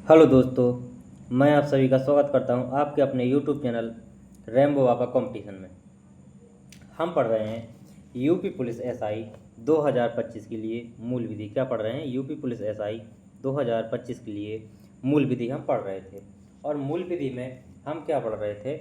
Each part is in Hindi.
हेलो दोस्तों, मैं आप सभी का स्वागत करता हूं आपके अपने यूट्यूब चैनल रेम्बो वापा कंपटीशन में। हम पढ़ रहे हैं यूपी पुलिस एसआई 2025 के लिए मूल विधि। क्या पढ़ रहे हैं? यूपी पुलिस एसआई 2025 के लिए मूल विधि हम पढ़ रहे थे। और मूल विधि में हम क्या पढ़ रहे थे?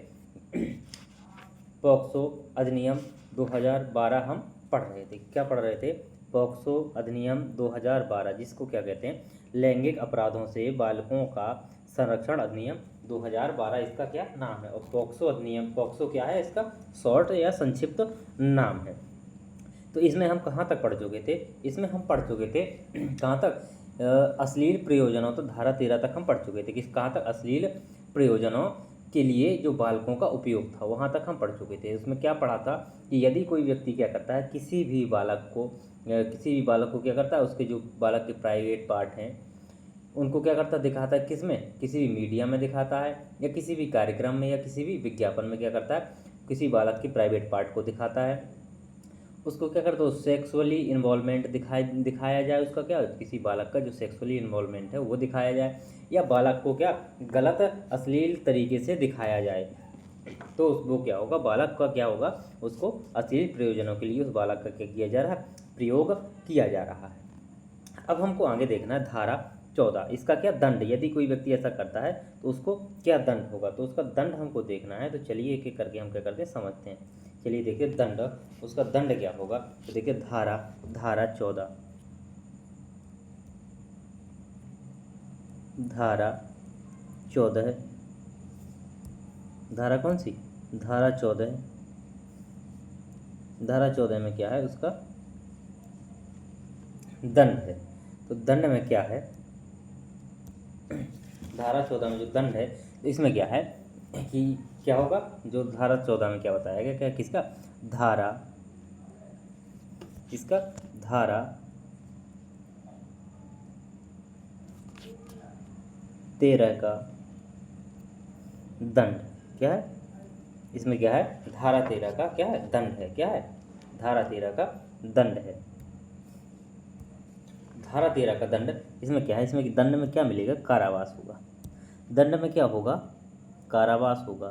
पॉक्सो अधिनियम 2012 हम पढ़ रहे थे। क्या पढ़ रहे थे? पॉक्सो अधिनियम 2012, जिसको क्या कहते हैं? लैंगिक अपराधों से बालकों का संरक्षण अधिनियम 2012, इसका क्या नाम है? और पॉक्सो अधिनियम, पॉक्सो क्या है? इसका शॉर्ट या संक्षिप्त नाम है। तो इसमें हम कहाँ तक पढ़ चुके थे? इसमें हम पढ़ चुके थे कहाँ तक? अश्लील प्रयोजनों, तो धारा 13 तक हम पढ़ चुके थे। किस कहाँ तक? अश्लील प्रयोजनों के लिए जो बालकों का उपयोग था, वहाँ तक हम पढ़ चुके थे। उसमें क्या पढ़ा था कि यदि कोई व्यक्ति क्या करता है, किसी भी बालक को क्या करता है, उसके जो बालक के प्राइवेट पार्ट हैं उनको क्या करता है, दिखाता है। किस में? किसी भी मीडिया में दिखाता है, या किसी भी कार्यक्रम में, या किसी भी विज्ञापन में क्या करता है, किसी बालक के प्राइवेट पार्ट को दिखाता है। उसको क्या करते हो? सेक्सुअली इन्वॉल्वमेंट दिखाया जाए। उसका क्या, किसी बालक का जो सेक्सुअली इन्वॉल्वमेंट है वो दिखाया जाए, या बालक को क्या गलत अश्लील तरीके से दिखाया जाए। तो वो क्या होगा? बालक का क्या होगा? उसको अश्लील प्रयोजनों के लिए उस बालक का क्या किया जा रहा है? प्रयोग किया जा रहा है। अब हमको आगे देखना है धारा 14, इसका क्या दंड। यदि कोई व्यक्ति ऐसा करता है तो उसको क्या दंड होगा, तो उसका दंड हमको देखना है। तो चलिए एक एक करके हम क्या करते हैं, समझते हैं। चलिए देखिए दंड, उसका दंड क्या होगा। तो देखिए धारा धारा 14, धारा 14, धारा कौन सी? धारा 14। धारा 14 में क्या है? उसका दंड है। तो दंड में क्या है? धारा 14 में जो दंड है, तो इसमें क्या है कि क्या होगा? जो धारा 14 में क्या बताया गया, क्या किसका? धारा, किसका? धारा 13 का दंड क्या है? इसमें क्या है? धारा 13 का क्या है? दंड है। क्या है? धारा 13 का दंड है। धारा 13 का दंड, इसमें क्या है? इसमें दंड में क्या मिलेगा? कारावास होगा। दंड में क्या होगा? कारावास होगा।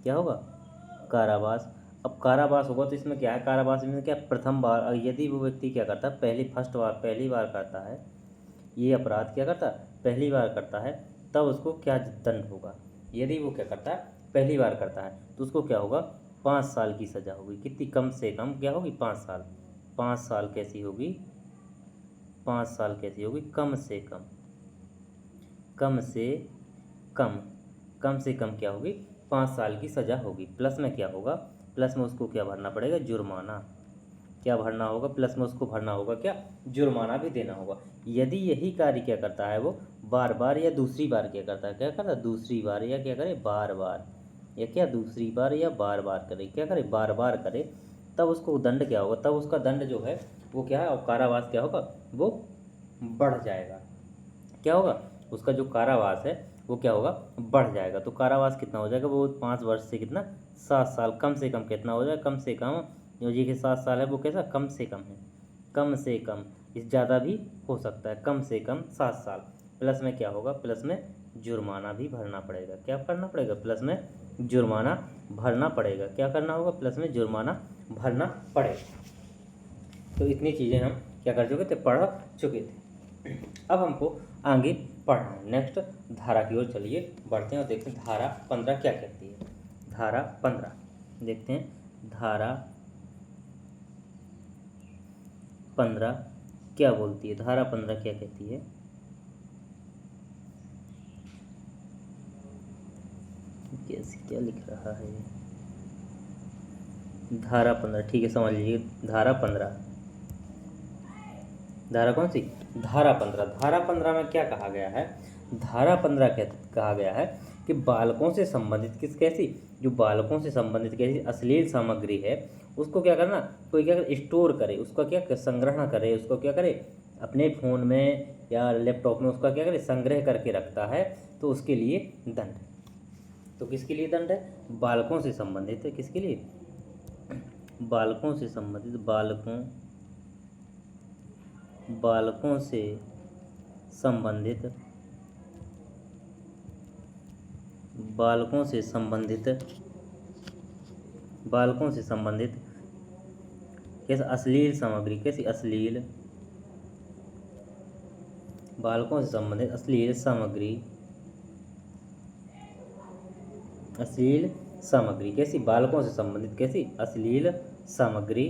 क्या होगा? कारावास। अब कारावास होगा तो इसमें क्या है? कारावास में क्या, प्रथम बार यदि वो व्यक्ति क्या करता है, पहली बार करता है, ये अपराध क्या करता है, पहली बार करता है, तब उसको क्या दंड होगा? यदि वो क्या करता है, पहली बार करता है, तो उसको क्या होगा? 5 साल की सज़ा होगी। कितनी? कम से कम क्या होगी? 5 साल। 5 साल कैसी होगी? 5 साल कैसी होगी? कम से कम, कम से कम, कम से कम क्या होगी? 5 साल की सज़ा होगी। प्लस में क्या होगा? प्लस में उसको क्या भरना पड़ेगा? जुर्माना। क्या भरना होगा? प्लस में उसको भरना होगा क्या? जुर्माना भी देना होगा। यदि यही कार्य क्या करता है, वो बार बार या दूसरी बार क्या करता है, क्या करता है? दूसरी बार, या क्या करे? बार बार, या क्या दूसरी बार या बार बार करे, क्या करे? बार बार करे, तब उसको दंड क्या होगा? तब उसका दंड जो है वो क्या है? और कारावास क्या होगा? वो बढ़ जाएगा। क्या होगा? उसका जो कारावास है वो क्या होगा? बढ़ जाएगा। तो कारावास कितना हो जाएगा? वो 5 वर्ष से कितना? 7 साल। कम से कम कितना हो जाएगा? कम से कम जो जी के 7 साल है वो कैसा? कम से कम है। कम से कम, इस ज़्यादा भी हो सकता है। कम से कम 7 साल। प्लस में क्या होगा? प्लस में जुर्माना भी भरना पड़ेगा। क्या करना पड़ेगा? प्लस में जुर्माना भरना पड़ेगा। क्या करना होगा? प्लस में जुर्माना भरना पड़ेगा। तो इतनी चीज़ें हम क्या कर चुके थे? पढ़ चुके थे। अब हमको आगे पढ़ना है। नेक्स्ट धारा की ओर चलिए बढ़ते हैं और देखते हैं धारा 15 क्या कहती है। धारा 15 देखते हैं। धारा 15 क्या बोलती है? धारा 15 क्या कहती है? कैसे क्या लिख रहा है? धारा 15, ठीक है समझ लीजिए। धारा 15, धारा कौन सी? धारा 15। धारा 15 में क्या कहा गया है? धारा 15 क्या कहा गया है कि बालकों से संबंधित कैसी, जो बालकों से संबंधित कैसी अश्लील सामग्री है उसको क्या करना, कोई क्या करे? स्टोर करे, उसका क्या संग्रहण करे, उसको क्या करे? अपने फ़ोन में या लैपटॉप में उसका क्या करे? संग्रह करके रखता है, तो उसके लिए दंड। तो किसके लिए दंड है? बालकों से संबंधित है। किसके लिए? बालकों से संबंधित, बालकों से संबंधित बालकों से संबंधित कैसे अश्लील सामग्री, कैसी अश्लील, बालकों से संबंधित अश्लील सामग्री कैसी, बालकों से संबंधित कैसी अश्लील सामग्री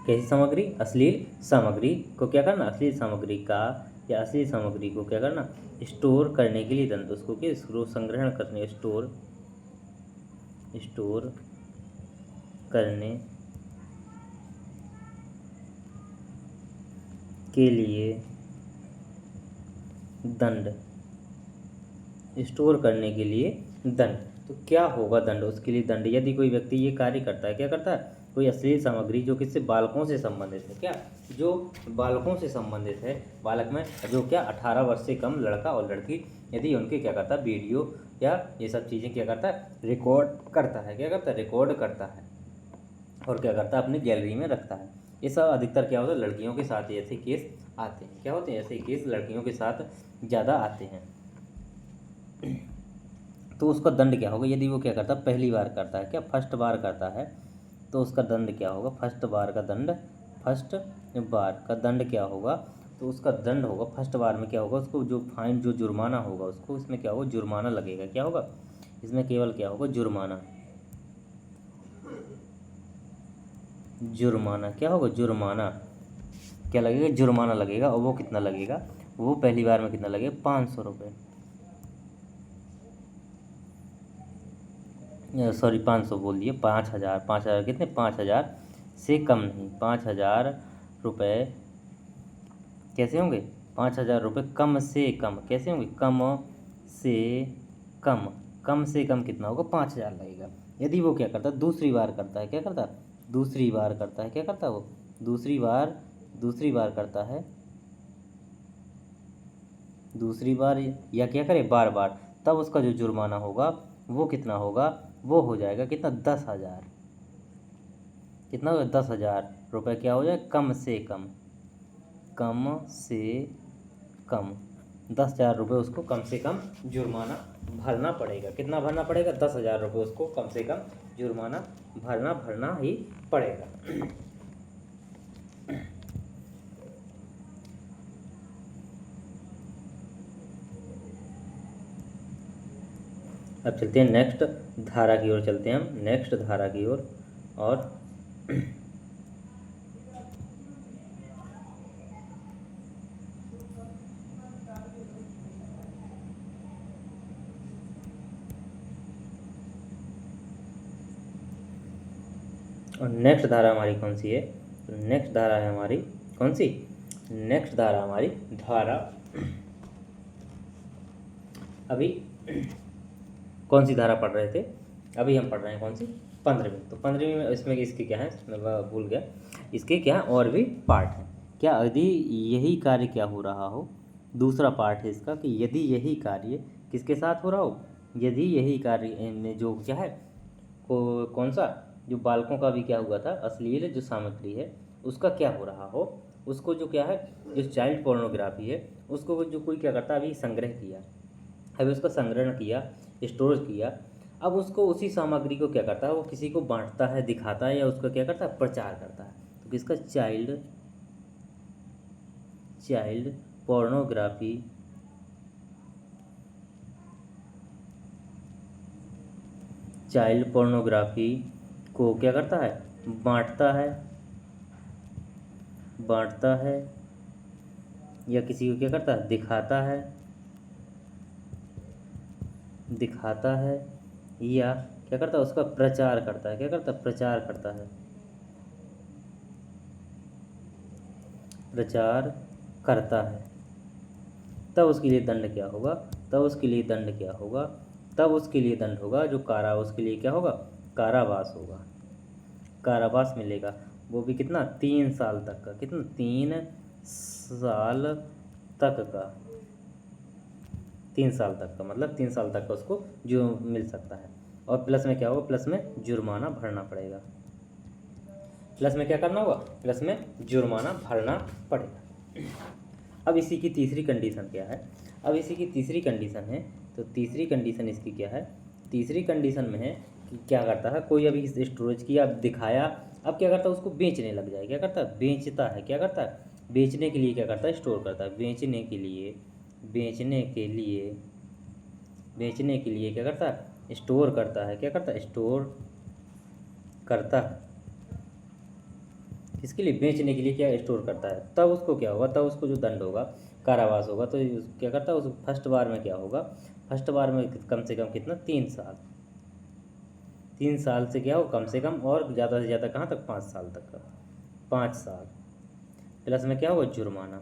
कैसी सामग्री, अश्लील सामग्री को क्या करना, अश्लील सामग्री का या अश्लील सामग्री को क्या करना, स्टोर करने के लिए दंड, उसको क्या संग्रहण करने, स्टोर करने के लिए दंड, स्टोर करने के लिए दंड। तो क्या होगा दंड, उसके लिए दंड, यदि कोई व्यक्ति ये कार्य करता है, क्या करता है, कोई अश्लील सामग्री जो किससे, बालकों से संबंधित है, क्या जो बालकों से संबंधित है, बालक में जो क्या 18 वर्ष से कम लड़का और लड़की, यदि उनके क्या करता है वीडियो या ये सब चीज़ें क्या करता है रिकॉर्ड करता है, क्या करता है रिकॉर्ड करता है और क्या करता है अपनी गैलरी में रखता है। ये सब अधिकतर क्या होता है लड़कियों के साथ ऐसे केस आते हैं, क्या होते हैं ऐसे केस लड़कियों के साथ ज़्यादा आते हैं। तो उसका दंड क्या होगा, यदि वो क्या करता है पहली बार करता है, क्या फर्स्ट बार करता है, तो उसका दंड क्या होगा, फर्स्ट बार का दंड क्या होगा, तो उसका दंड होगा फर्स्ट बार में क्या होगा, उसको जो फाइन जो जुर्माना होगा उसको, इसमें क्या होगा जुर्माना लगेगा, क्या होगा इसमें केवल क्या होगा जुर्माना क्या होगा, जुर्माना क्या लगेगा, जुर्माना लगेगा। और वो कितना लगेगा, वो पहली बार में कितना लगेगा 500 रुपये, सॉरी 500 बोल दिए, 5000 कितने, 5000 से कम नहीं, 5000 रुपये कैसे होंगे, 5000 रुपये कम से कम कैसे होंगे, कम से कम कितना होगा 5000 लगेगा। यदि वो क्या करता है दूसरी बार करता है, क्या करता है दूसरी बार करता है, क्या करता है वो दूसरी बार करता है, दूसरी बार या क्या करे बार बार, तब उसका जो जुर्माना होगा वो कितना होगा, वो हो जाएगा कितना 10,000, कितना होगा 10,000 रुपये, क्या हो जाए कम से कम 10,000 रुपये उसको कम से कम जुर्माना भरना पड़ेगा। कितना भरना पड़ेगा 10,000 रुपये उसको कम से कम जुर्माना भरना ही पड़ेगा। अब चलते हैं नेक्स्ट धारा की ओर, चलते हैं हम नेक्स्ट धारा की ओर। और नेक्स्ट धारा हमारी कौन सी है, नेक्स्ट धारा है हमारी कौन सी, नेक्स्ट धारा हमारी धारा अभी कौन सी धारा पढ़ रहे थे, अभी हम पढ़ रहे हैं कौन सी 15वीं। तो 15वीं में इसमें इसके क्या है, मैं भूल गया, इसके क्या और भी पार्ट हैं। क्या यदि यही कार्य क्या हो रहा हो, दूसरा पार्ट है इसका कि यदि यही कार्य किसके साथ हो रहा हो, यदि यही कार्य में जो क्या है कौन सा जो बालकों का भी क्या हुआ था अश्लील जो सामग्री है उसका क्या हो रहा हो, उसको जो क्या है जो चाइल्ड पोर्नोग्राफी है उसको जो कोई क्या करता है अभी संग्रह किया, अभी उसका संग्रहण किया, स्टोर किया, अब उसको उसी सामग्री को क्या करता है वो किसी को बांटता है, दिखाता है या उसका क्या करता है प्रचार करता है। तो किसका चाइल्ड पोर्नोग्राफी को क्या करता है बांटता है या किसी को क्या करता है दिखाता है या क्या करता है उसका प्रचार करता है, क्या करता है प्रचार करता है, तब उसके लिए दंड क्या होगा, तब उसके लिए दंड होगा जो उसके लिए क्या होगा कारावास मिलेगा। वो भी कितना 3 साल तक का, कितना 3 साल तक का, 3 साल तक का मतलब 3 साल तक का उसको जो मिल सकता है। और प्लस में क्या होगा, प्लस में जुर्माना भरना पड़ेगा, प्लस में क्या करना होगा, प्लस में जुर्माना भरना पड़ेगा। अब इसी की तीसरी कंडीशन क्या है, अब इसी की तीसरी कंडीशन है, तो तीसरी कंडीशन इसकी क्या है, तीसरी कंडीशन में है कि क्या करता है, कोई अभी इस स्टोरेज की अब दिखाया, अब क्या करता है उसको बेचने लग जाए, क्या करता है बेचता है, क्या करता है बेचने के लिए क्या करता है स्टोर करता है, बेचने के लिए, बेचने के लिए, बेचने के लिए क्या करता है स्टोर करता है, क्या करता है स्टोर करता है, इसके लिए बेचने के लिए क्या स्टोर करता है, तब उसको क्या होगा, तब उसको जो दंड होगा कारावास होगा। तो क्या करता है उस फर्स्ट बार में क्या होगा, फर्स्ट बार में कम से कम कितना 3 साल, 3 साल से क्या हो कम से कम, और ज़्यादा से ज़्यादा कहाँ तक 5 साल तक का, 5 साल, प्लस में क्या होगा जुर्माना,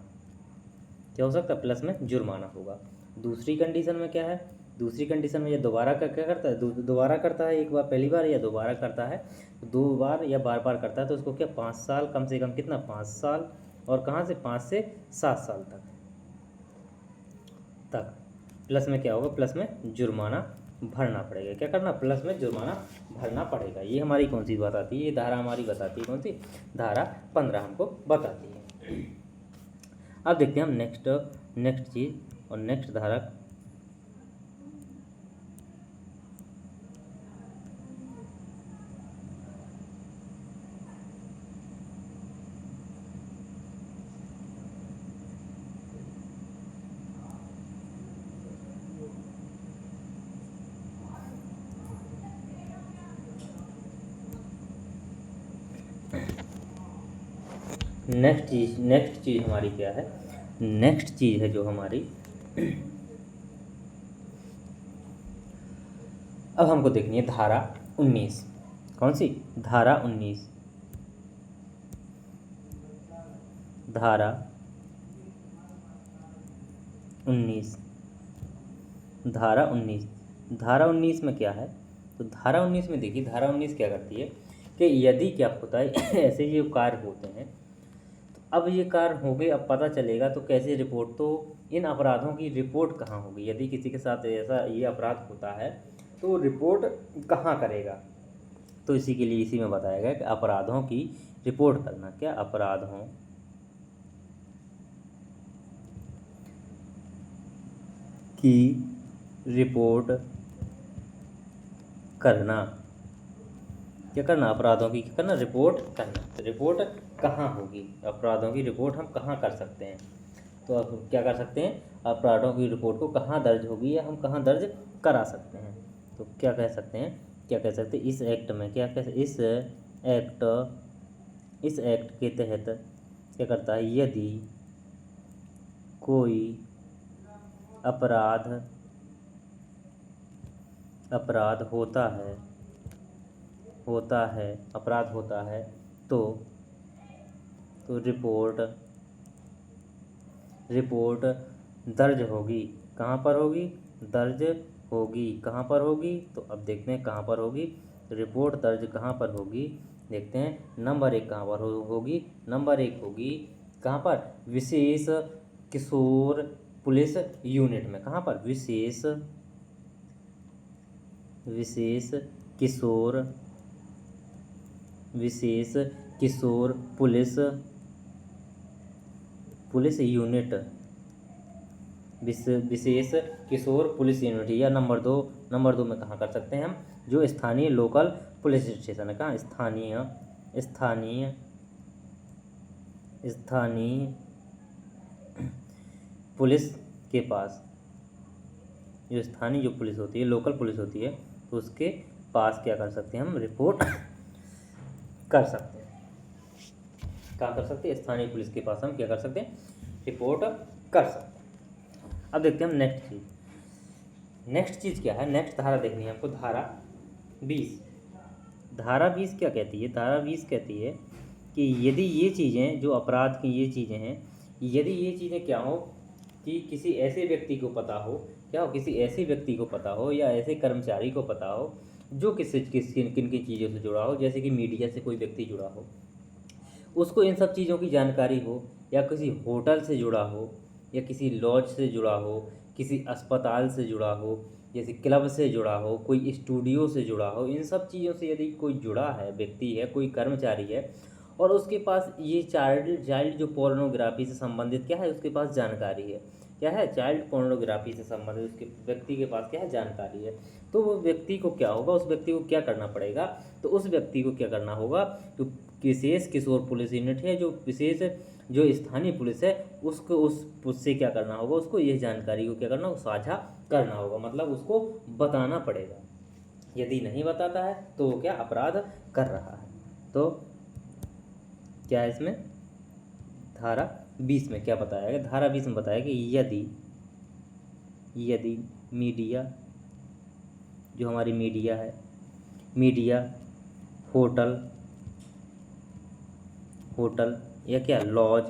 क्या हो सकता है प्लस में जुर्माना होगा। दूसरी कंडीशन में क्या है, दूसरी कंडीशन में ये दोबारा का क्या करता है, दोबारा करता है, एक बार पहली बार या दोबारा करता है, 2 बार या बार बार करता है, तो उसको क्या 5 साल, कम से कम कितना 5 साल, और कहाँ से 5 से 7 साल तक तक प्लस में क्या होगा, प्लस में जुर्माना भरना पड़ेगा, क्या करना प्लस में जुर्माना भरना पड़ेगा। ये हमारी कौन सी बताती है, ये धारा हमारी बताती है कौन सी, धारा 15 हमको बताती है। अब देखते हैं हम नेक्स्ट चीज़ और नेक्स्ट धारा, नेक्स्ट चीज़ हमारी क्या है, नेक्स्ट चीज़ है जो हमारी, अब हमको देखनी है धारा 19, कौन सी धारा 19, धारा 19, धारा 19, धारा 19 में क्या है, तो धारा 19 में देखिए, धारा 19 क्या करती है कि यदि क्या होता है ऐसे ये कार्य होते हैं, तो अब ये कार्य हो गए, अब पता चलेगा तो कैसे रिपोर्ट, तो इन अपराधों की रिपोर्ट कहाँ होगी, यदि किसी के साथ ऐसा ये अपराध होता है तो रिपोर्ट कहाँ करेगा, तो इसी के लिए इसी में बताया गया कि अपराधों की रिपोर्ट करना, क्या अपराधों की रिपोर्ट करना, क्या करना अपराधों की क्या करना रिपोर्ट करना, तो रिपोर्ट कहाँ होगी, अपराधों की रिपोर्ट हम कहाँ कर सकते हैं, तो अब क्या कर सकते हैं, अपराधों की रिपोर्ट को कहाँ दर्ज होगी या हम कहाँ दर्ज करा सकते हैं, तो क्या कह सकते हैं, क्या कह सकते हैं इस एक्ट में, क्या कह इस एक्ट के तहत क्या करता है, यदि कोई अपराध होता है तो रिपोर्ट दर्ज होगी, कहाँ पर होगी, दर्ज होगी, कहाँ पर होगी, तो अब देखते हैं कहाँ पर होगी, रिपोर्ट दर्ज कहाँ पर होगी, देखते हैं नंबर 1 कहाँ पर होगी, नंबर 1 होगी कहाँ पर, विशेष किशोर पुलिस यूनिट में, कहाँ पर विशेष किशोर पुलिस यूनिट, विशेष किशोर पुलिस यूनिट, या नंबर 2 में कहाँ कर सकते हैं हम, जो स्थानीय लोकल पुलिस स्टेशन है, कहाँ स्थानीय पुलिस के पास, जो स्थानीय जो पुलिस होती है, लोकल पुलिस होती है, तो उसके पास क्या कर सकते हैं हम रिपोर्ट कर सकते हैं, कहाँ कर सकते हैं, स्थानीय पुलिस के पास हम क्या कर सकते हैं रिपोर्ट कर सकते हैं। अब देखते हैं हम नेक्स्ट चीज़ क्या है, नेक्स्ट धारा देखनी है हमको, धारा 20, धारा 20 क्या कहती है, धारा 20 कहती है कि यदि ये चीज़ें जो अपराध की ये चीज़ें हैं, यदि ये चीज़ें क्या हो कि किसी ऐसे व्यक्ति को पता हो, क्या हो किसी ऐसे व्यक्ति को पता हो या ऐसे कर्मचारी को पता हो जो किन किन चीज़ों से जुड़ा हो, जैसे कि मीडिया से कोई व्यक्ति जुड़ा हो, उसको इन सब चीज़ों की जानकारी हो, या किसी होटल से जुड़ा हो, या किसी लॉज से जुड़ा हो, किसी अस्पताल से जुड़ा हो, जैसे क्लब से जुड़ा हो, कोई स्टूडियो से जुड़ा हो, इन सब चीज़ों से यदि कोई जुड़ा है व्यक्ति है, कोई कर्मचारी है, और उसके पास ये चाइल्ड चाइल्ड जो पोर्नोग्राफी से संबंधित क्या है, उसके पास जानकारी है। क्या है, चाइल्ड पोर्नोग्राफी से संबंधित उसके व्यक्ति के पास क्या है, जानकारी है। तो वो व्यक्ति को क्या होगा, उस व्यक्ति को क्या करना पड़ेगा, तो उस व्यक्ति को क्या करना होगा, तो विशेष किशोर पुलिस यूनिट है, जो विशेष जो स्थानीय पुलिस है, उसको उससे क्या करना होगा, उसको यह जानकारी को क्या करना होगा, साझा करना होगा, मतलब उसको बताना पड़ेगा। यदि नहीं बताता है तो वो क्या अपराध कर रहा है। तो क्या है इसमें, धारा 20 में क्या बताया गया, धारा 20 में बताया कि यदि मीडिया, जो हमारी मीडिया है, मीडिया, होटल या क्या लॉज,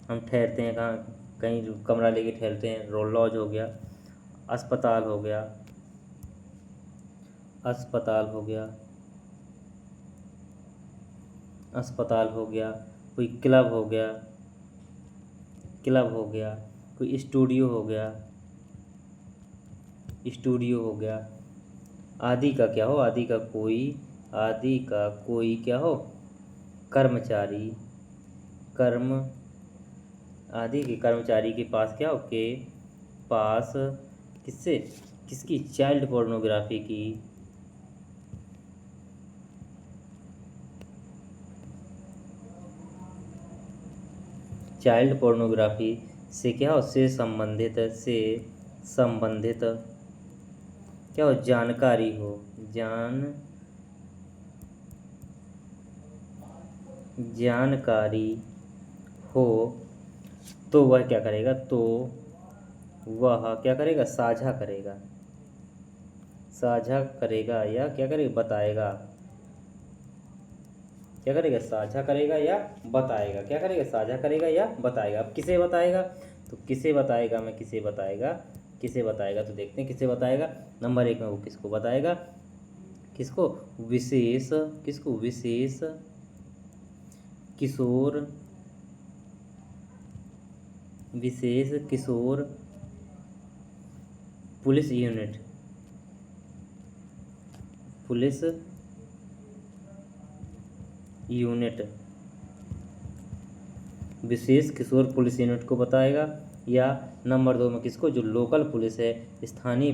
हम ठहरते हैं कहाँ, कहीं कमरा लेके ठहरते हैं, लॉज हो गया, अस्पताल हो गया, कोई क्लब हो गया, कोई स्टूडियो हो गया, आदि का क्या हो, आदि का कोई क्या हो, कर्मचारी, आदि के कर्मचारी के पास क्या हो, के पास किसकी, चाइल्ड पोर्नोग्राफी की, चाइल्ड पोर्नोग्राफी से क्या हो, से संबंधित क्या हो, जानकारी हो, तो वह क्या करेगा, साझा करेगा या क्या करेगा, बताएगा, क्या करेगा, साझा करेगा या बताएगा, क्या करेगा, साझा करेगा या बताएगा। अब किसे बताएगा, तो किसे बताएगा, तो देखते हैं किसे बताएगा। नंबर 1 में वो किसको बताएगा, विशेष किशोर पुलिस यूनिट, विशेष किशोर पुलिस यूनिट को बताएगा, या नंबर 2 में किसको, जो लोकल पुलिस है, स्थानीय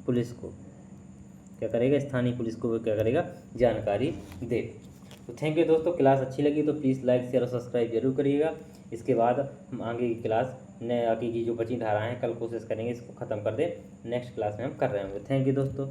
पुलिस को क्या करेगा, स्थानीय पुलिस को वो क्या करेगा, जानकारी दे। तो थैंक यू दोस्तों, क्लास अच्छी लगी तो प्लीज़ लाइक शेयर और सब्सक्राइब जरूर करिएगा। इसके बाद हम आगे की क्लास आगे की जो बची धाराएँ हैं, कल कोशिश करेंगे इसको ख़त्म कर दें, नेक्स्ट क्लास में हम कर रहे होंगे। थैंक यू दोस्तों।